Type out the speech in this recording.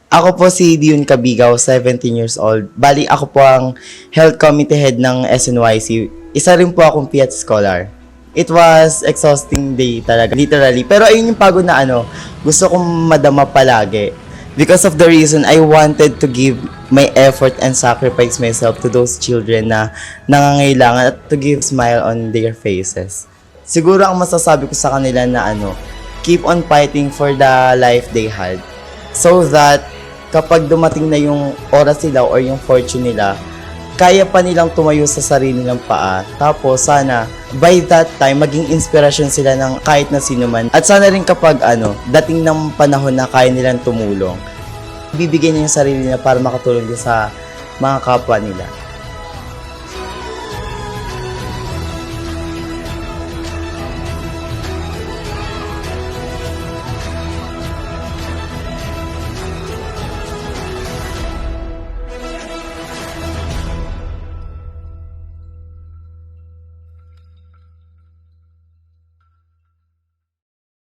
Ako po si Dion Cabigaw, 17 years old. Bali, ako po ang health committee head ng SNYC. Isa rin po akong PhD scholar. It was exhausting day talaga, literally. Pero ayun yung pagod na gusto kong madama palagi. Because of the reason I wanted to give my effort and sacrifice myself to those children na nangangailangan at to give smile on their faces. Siguro ang masasabi ko sa kanila na keep on fighting for the life they had. So that kapag dumating na yung oras nila or yung fortune nila, kaya pa nilang tumayo sa sarili ng paa. Tapos sana, by that time, maging inspirasyon sila ng kahit na sino man. At sana rin kapag dating ng panahon na kaya nilang tumulong, bibigyan niya yung sarili nila para makatulong din sa mga kapwa nila.